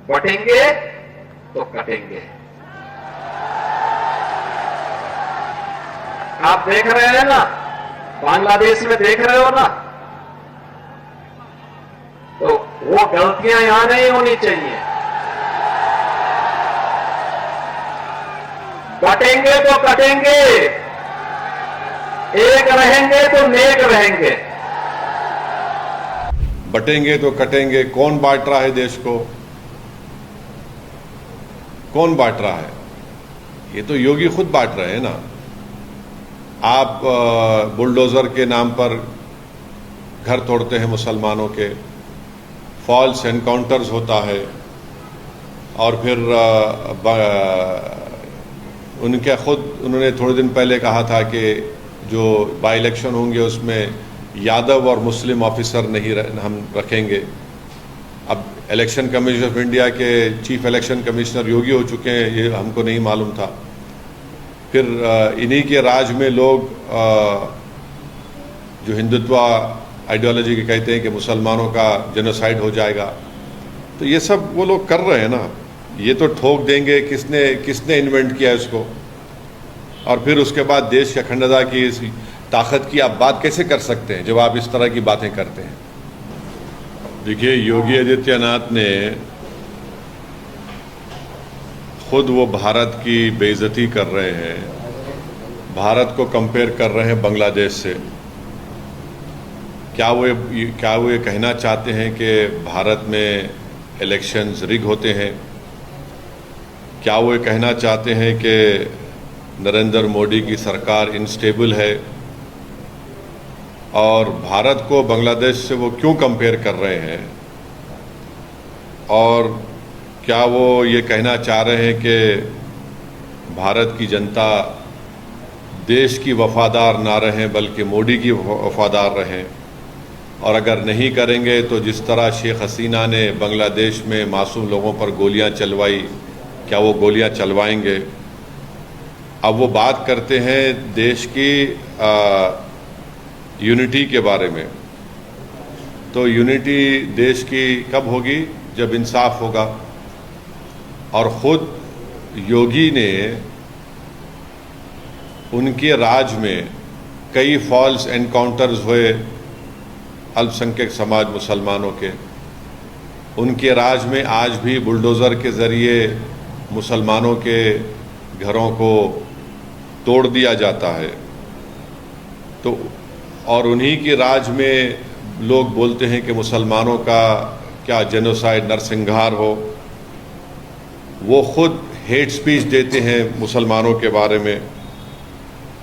बटेंगे तो कटेंगे। आप देख रहे हैं ना, बांग्लादेश में देख रहे हो ना, तो वो गलतियां यहां नहीं होनी चाहिए। बटेंगे तो कटेंगे, एक रहेंगे तो नेक रहेंगे। बटेंगे तो कटेंगे, कौन बांट रहा है देश को? कौन बांट रहा है? ये तो योगी खुद बांट रहे हैं ना। आप बुलडोजर के नाम पर घर तोड़ते हैं मुसलमानों के, फॉल्स एनकाउंटर्स होता है, और फिर उन्होंने थोड़े दिन पहले कहा था कि जो बाई इलेक्शन होंगे उसमें यादव और मुस्लिम ऑफिसर नहीं हम रखेंगे। अब इलेक्शन कमीशन ऑफ इंडिया के चीफ इलेक्शन कमिश्नर योगी हो चुके हैं, ये हमको नहीं मालूम था। फिर इन्हीं के राज में लोग जो हिंदुत्व आइडियोलॉजी के कहते हैं कि मुसलमानों का जेनोसाइड हो जाएगा, तो ये सब वो लोग कर रहे हैं ना। ये तो ठोक देंगे, किसने इन्वेंट किया इसको? और फिर उसके बाद देश की अखंडता की इस ताकत की आप बात कैसे कर सकते हैं जब आप इस तरह की बातें करते हैं? देखिए, योगी आदित्यनाथ ने खुद वो भारत की बेइज्जती कर रहे हैं, भारत को कंपेयर कर रहे हैं बांग्लादेश से। क्या वो ये कहना चाहते हैं कि भारत में इलेक्शंस रिग होते हैं? क्या वो ये कहना चाहते हैं कि नरेंद्र मोदी की सरकार इनस्टेबल है? और भारत को बांग्लादेश से वो क्यों कंपेयर कर रहे हैं? और क्या वो ये कहना चाह रहे हैं कि भारत की जनता देश की वफादार ना रहें बल्कि मोदी की वफादार रहें? और अगर नहीं करेंगे तो जिस तरह शेख हसीना ने बांग्लादेश में मासूम लोगों पर गोलियां चलवाई, क्या वो गोलियां चलवाएंगे? अब वो बात करते हैं देश की यूनिटी के बारे में। तो यूनिटी देश की कब होगी? जब इंसाफ होगा। और ख़ुद योगी ने उनके राज में कई फॉल्स एनकाउंटर्स हुए अल्पसंख्यक समाज मुसलमानों के। उनके राज में आज भी बुलडोज़र के ज़रिए मुसलमानों के घरों को तोड़ दिया जाता है। तो और उन्हीं के राज में लोग बोलते हैं कि मुसलमानों का क्या जेनोसाइड, नरसंहार हो। वो खुद हेट स्पीच देते हैं मुसलमानों के बारे में।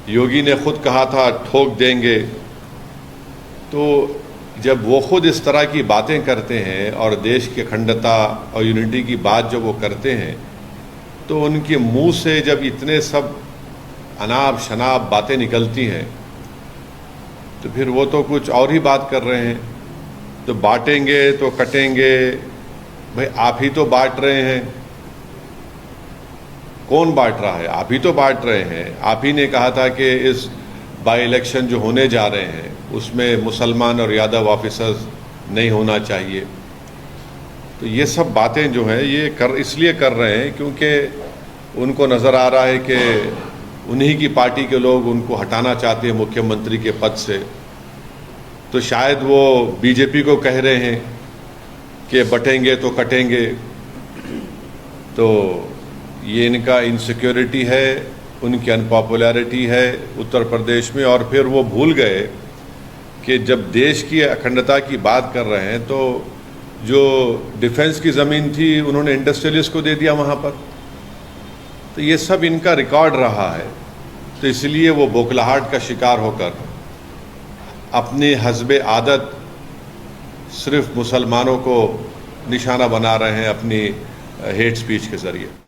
योगी ने खुद कहा था ठोक देंगे। तो जब वो खुद इस तरह की बातें करते हैं और देश की अखंडता और यूनिटी की बात जब वो करते हैं, तो उनके मुंह से जब इतने सब अनाप शनाप बातें निकलती हैं, तो फिर वो तो कुछ और ही बात कर रहे हैं। तो बांटेंगे तो कटेंगे, भाई आप ही तो बांट रहे हैं। कौन बांट रहा है? आप ही तो बांट रहे हैं। आप ही ने कहा था कि इस बाई इलेक्शन जो होने जा रहे हैं उसमें मुसलमान और यादव ऑफिसर्स नहीं होना चाहिए। तो ये सब बातें जो हैं ये इसलिए कर रहे हैं क्योंकि उनको नज़र आ रहा है कि उन्हीं की पार्टी के लोग उनको हटाना चाहते हैं मुख्यमंत्री के पद से। तो शायद वो बीजेपी को कह रहे हैं कि बटेंगे तो कटेंगे। तो ये इनका इनसिक्योरिटी है, उनकी अनपॉपुलैरिटी है उत्तर प्रदेश में। और फिर वो भूल गए कि जब देश की अखंडता की बात कर रहे हैं तो जो डिफेंस की ज़मीन थी उन्होंने इंडस्ट्रियलिस्ट को दे दिया वहाँ पर। तो ये सब इनका रिकॉर्ड रहा है। तो इसलिए वो बौखलाहट का शिकार होकर अपनी हस्बे आदत सिर्फ मुसलमानों को निशाना बना रहे हैं अपनी हेट स्पीच के ज़रिए।